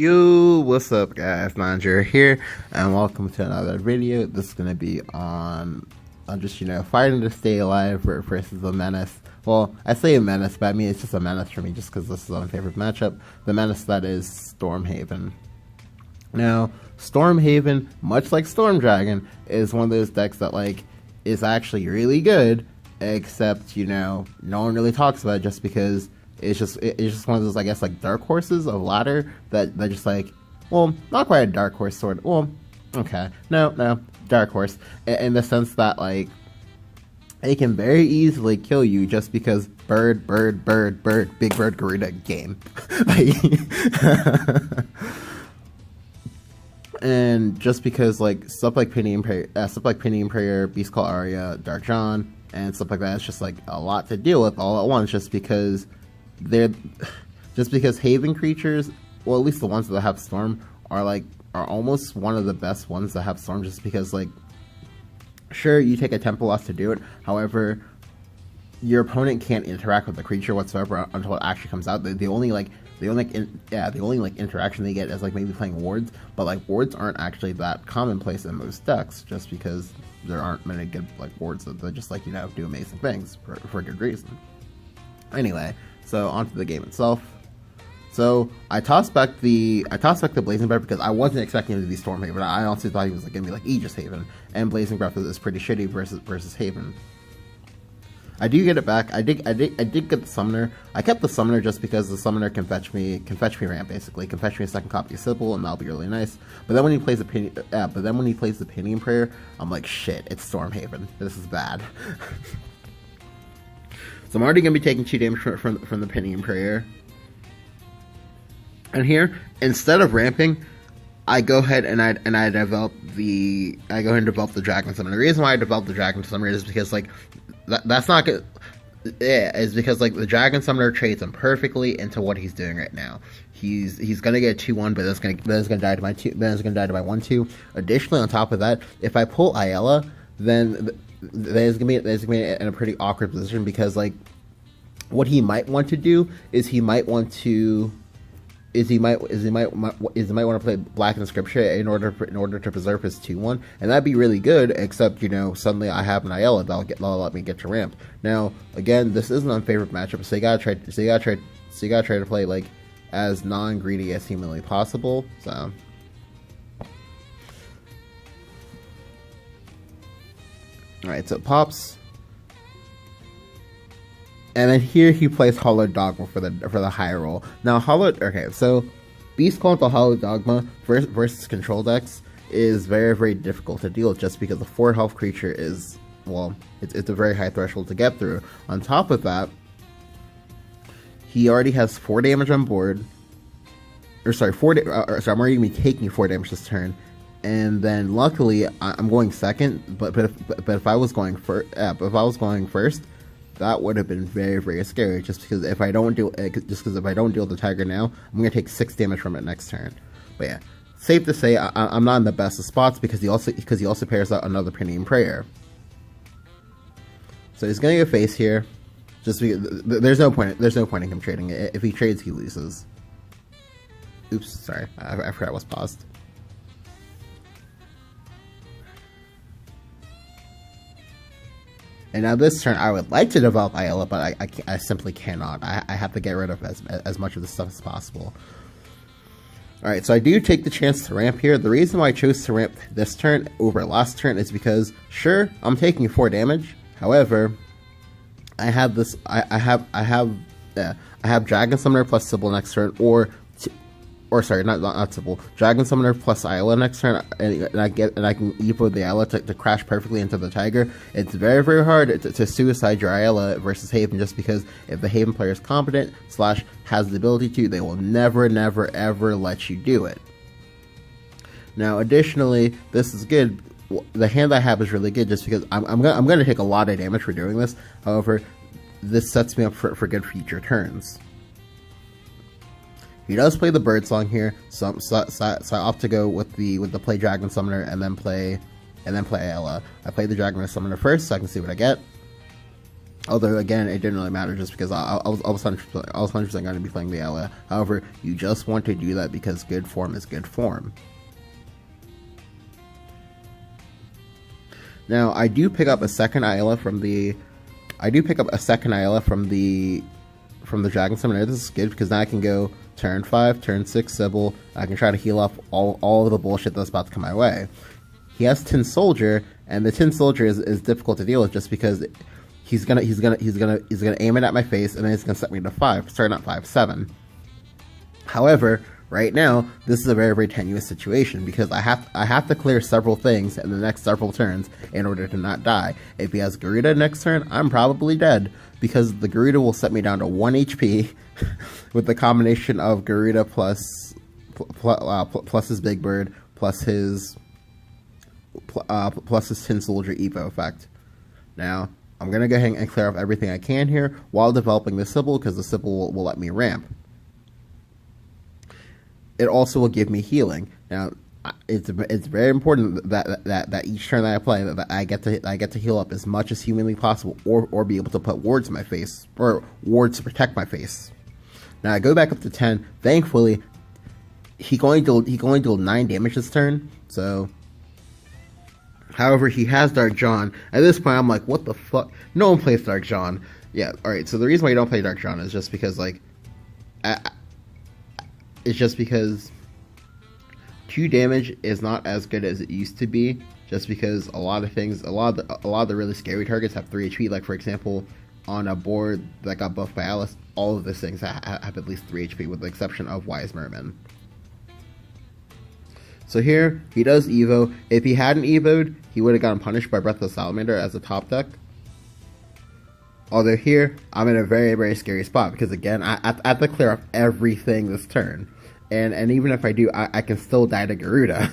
Yo, what's up guys, Manager here, and welcome to another video. This is going to be on just, fighting to stay alive versus the Menace. Well, I say a Menace, but I mean it's just a Menace for me just because this is my favorite matchup. The Menace that is Stormhaven. Now, Stormhaven, much like Storm Dragon, is one of those decks that, is actually really good, except, no one really talks about it just because it's just one of those, I guess, dark horses of ladder that just well, not quite a dark horse sort. Well, okay, no, dark horse in the sense that it can very easily kill you just because bird, big bird Garuda game. And just because stuff like Pinion Prayer, Beast Call Aria, Dark John, and stuff like that, it's just a lot to deal with all at once just because Haven creatures, well, at least the ones that have Storm, are almost one of the best ones that have Storm, just because sure, you take a tempo loss to do it, however your opponent can't interact with the creature whatsoever until it actually comes out. The only interaction they get is maybe playing wards, but wards aren't actually that commonplace in most decks just because there aren't many good wards that just do amazing things for good reason. Anyway, so onto the game itself. So I tossed back the Blazing Breath because I wasn't expecting him to be Stormhaven. I honestly thought he was gonna be Aegis Haven, and Blazing Breath is pretty shitty versus Haven. I do get it back. I did get the Summoner. I kept the Summoner just because the Summoner can fetch me ramp, basically. Can fetch me a second copy of Sybil, and that'll be really nice. But then when he plays the Pinion Prayer, I'm like, shit, it's Stormhaven. This is bad. So I'm already gonna be taking 2 damage from the Pinion Prayer. And here, instead of ramping, I go ahead and I develop the Dragon Summoner. The reason why I developed the Dragon Summoner is because that's not good. Yeah, is because the Dragon Summoner trades him perfectly into what he's doing right now. He's gonna get a 2-1, but then it's gonna die to my 1-2. Additionally, on top of that, if I pull Ayala, then there's gonna be in a pretty awkward position because what he might want to do is he might want to play Black Inscription in order to preserve his 2-1, and that'd be really good. Except suddenly I have an Ayala that'll let me get to ramp. Now again, this is an unfavored matchup, so you gotta try to play as non-greedy as humanly possible. So. Alright, so it pops. And then here he plays Hollow Dogma for the high roll. Now so Beast Call into Hollow Dogma versus control decks is very, very difficult to deal with just because the 4 health creature is, well, it's a very high threshold to get through. On top of that, he already has 4 damage on board. I'm already gonna be taking 4 damage this turn. And then luckily I'm going second, but if I was going first, that would have been very, very scary. Just because if I don't deal the Tiger now, I'm gonna take 6 damage from it next turn. But yeah, safe to say I'm not in the best of spots because he also pairs out another Pinion Prayer. So he's gonna get face here. Just because there's no point in him trading it. If he trades, he loses. Oops, sorry, I forgot I was paused. And now this turn, I would like to develop Ayala, but I simply cannot. I have to get rid of as much of this stuff as possible. Alright, so I do take the chance to ramp here. The reason why I chose to ramp this turn over last turn is because, sure, I'm taking 4 damage. However, I have Dragon Summoner plus Sybil next turn, or sorry, not Sybil, Dragon Summoner plus Ayala next turn, and I can evo the Ayala to crash perfectly into the Tiger. It's very, very hard to suicide your Ayala versus Haven, just because if the Haven player is competent / has the ability to, they will never, ever let you do it. Now, additionally, this is good. The hand I have is really good, just because I'm gonna take a lot of damage for doing this. However, this sets me up for good future turns. He does play the Bird Song here, so I opt to go with the play Dragon Summoner and then play Ayala. I play the Dragon Summoner first, so I can see what I get. Although again, it didn't really matter just because I was 100% going to be playing the Ayla. However, you just want to do that because good form is good form. Now I do pick up a second Ayla from the Dragon Summoner. This is good because now I can go turn 5, turn 6 Sybil. I can try to heal up all of the bullshit that's about to come my way. He has Tin Soldier, and the Tin Soldier is difficult to deal with just because he's gonna aim it at my face, and then he's gonna set me to 5. Sorry, not 5, 7. However, right now this is a very, very tenuous situation because I have to clear several things in the next several turns in order to not die. If he has Garuda next turn, I'm probably dead because the Garuda will set me down to 1 HP with the combination of Garuda plus his Big Bird plus his Tin Soldier Evo effect. Now I'm gonna go ahead and clear off everything I can here while developing the Sybil because the Sybil will let me ramp. It also will give me healing. Now, it's very important that each turn that I play that I get to heal up as much as humanly possible, or be able to put wards in my face, or wards to protect my face. Now I go back up to 10. Thankfully, he only dealt 9 damage this turn. So, however, he has Dark John. At this point, I'm like, what the fuck? No one plays Dark John. Yeah, all right. So the reason why you don't play Dark John is just because it's just because 2 damage is not as good as it used to be. Just because a lot of the really scary targets have 3 HP. Like for example, on a board that got buffed by Alice, all of those things have at least 3 HP, with the exception of Wise Merman. So here he does Evo. If he hadn't Evo'd, he would have gotten punished by Breath of the Salamander as a top deck. Although here, I'm in a very, very scary spot because again, I have to clear up everything this turn. And even if I do, I can still die to Garuda.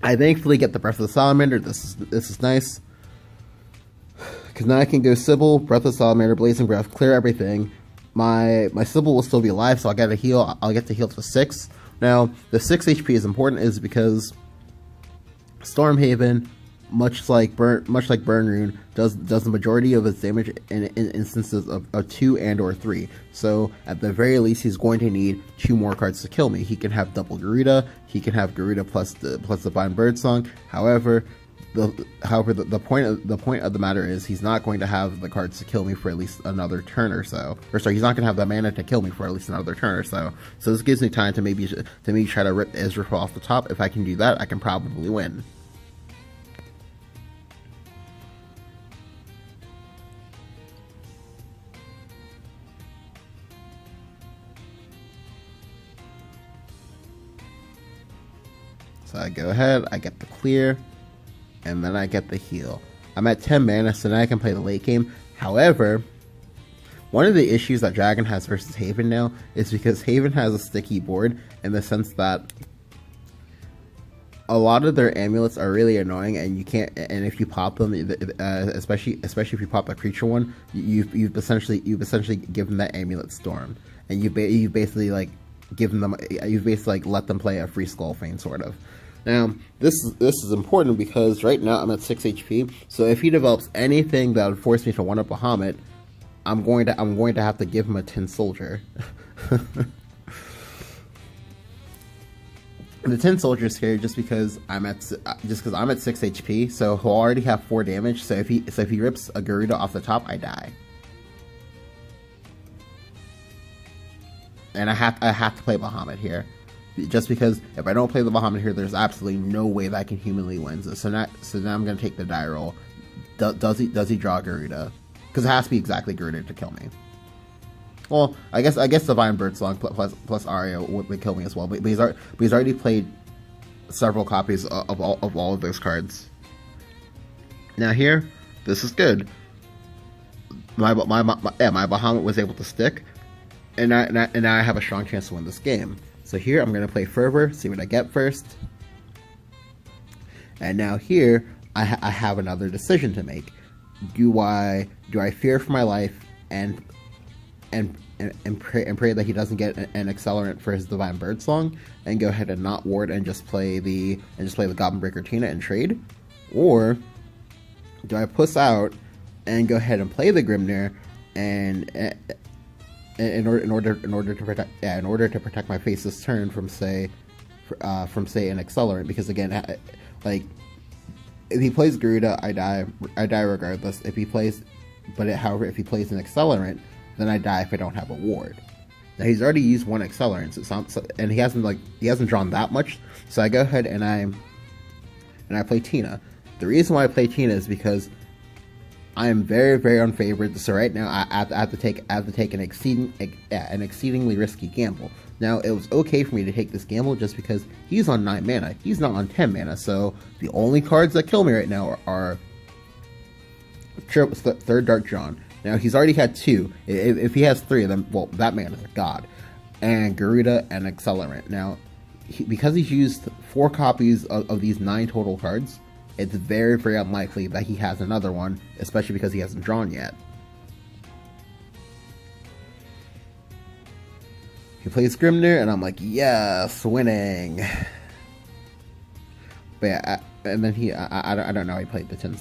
I thankfully get the Breath of the Salamander. This is nice. Because now I can go Sybil, Breath of the Salamander, Blazing Breath, clear everything. My Sybil will still be alive, so I'll get to heal to 6. Now, the 6 HP is important is because Stormhaven, much like Burn Rune, does the majority of its damage in instances of 2 and or 3. So at the very least, he's going to need 2 more cards to kill me. He can have double Garuda. He can have Garuda plus Divine Birdsong. However, the point of the matter is he's not going to have the cards to kill me for at least another turn or so. Or sorry, he's not going to have the mana to kill me for at least another turn or so. So this gives me time to maybe try to rip Ezreal off the top. If I can do that, I can probably win. So I go ahead, I get the clear, and then I get the heal. I'm at 10 mana, so now I can play the late game. However, one of the issues that Dragon has versus Haven now is because Haven has a sticky board in the sense that a lot of their amulets are really annoying, and you can't. And if you pop them, especially if you pop a creature one, you've essentially given that amulet Storm, and you basically like given them. You've basically like let them play a free Skullfane sort of. Now, this is important because right now I'm at 6 HP, so if he develops anything that would force me to one-up Bahamut, I'm going to have to give him a Tin Soldier. The Tin Soldier is scary just because I'm at 6 HP, so he'll already have 4 damage. So if he rips a Garuda off the top, I die. And I have to play Bahamut here. Just because if I don't play the Bahamut here, there's absolutely no way that I can humanly win. So now I'm gonna take the die roll. Does he draw Garuda? Because it has to be exactly Garuda to kill me. Well, I guess Divine Birdsong plus Arya would kill me as well. But he's already played several copies of all of those cards. Now here, this is good. My Bahamut was able to stick, and now I have a strong chance to win this game. So here I'm gonna play Fervor, see what I get first. And now here I have another decision to make. Do I fear for my life and pray that he doesn't get an accelerant for his Divine Birdsong and go ahead and not ward and just play the Goblin Breaker Tina and trade? Or do I puss out and go ahead and play the Grimnir, and in order to protect my face this turn from say an accelerant, because again, like, if he plays Garuda, I die regardless. If he plays, however, if he plays an accelerant, then I die if I don't have a ward. Now he's already used one accelerant, so it sounds, and he hasn't drawn that much. So I go ahead and I play Tina. The reason why I play Tina is because I am very, very unfavored. So right now I have to take an exceedingly risky gamble. Now it was okay for me to take this gamble just because he's on 9 mana. He's not on 10 mana. So the only cards that kill me right now are Third Dark John. Now he's already had 2. If he has 3 of them, well, that man is a god. And Garuda and Accelerant. Now, because he's used 4 copies of these 9 total cards, it's very, very unlikely that he has another one, especially because he hasn't drawn yet. He plays Grimnir, and I'm like, yes, winning. But yeah, and then I don't know. He played the 10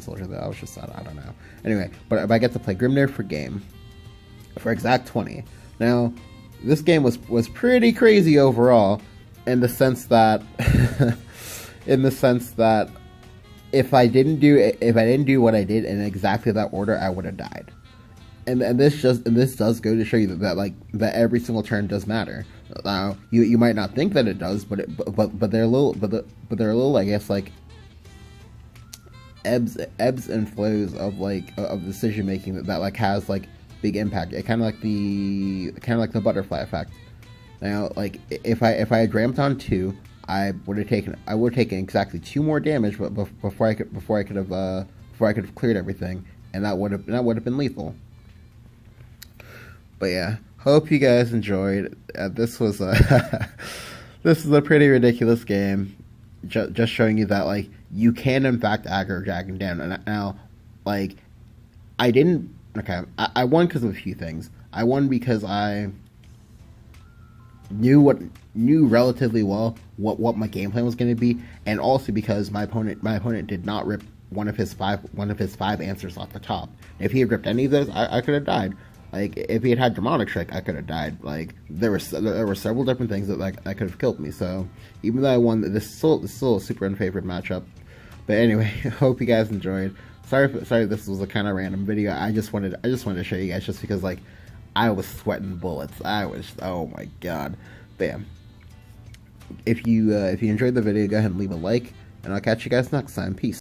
soldier. Though I was just I don't know. Anyway, but I get to play Grimnir for game for exact 20. Now, this game was pretty crazy overall, in the sense that if I didn't do what I did in exactly that order, I would have died. And this does go to show you that every single turn does matter. Now you might not think that it does, but they're a little I guess like ebbs and flows of decision making that like has like big impact. It kind of like the butterfly effect. Now, like if I had ramped on 2, I would have taken exactly 2 more damage, but before I could have cleared everything, and that would have been lethal. But yeah, hope you guys enjoyed. This was a this is a pretty ridiculous game. Just showing you that like you can in fact aggro Dragon down. And now, like, I didn't. Okay, I won because of a few things. I won because I knew relatively well what my game plan was going to be, and also because my opponent did not rip one of his five answers off the top. If he had ripped any of those, I could have died. Like, if he had Demonic Strike, I could have died. Like, there were several different things that could have killed me. So even though I won, this is still a super unfavored matchup. But anyway, hope you guys enjoyed. Sorry this was a kind of random video. I just wanted to show you guys, just because like I was sweating bullets. Oh my god. Bam. If you enjoyed the video, go ahead and leave a like, and I'll catch you guys next time. Peace.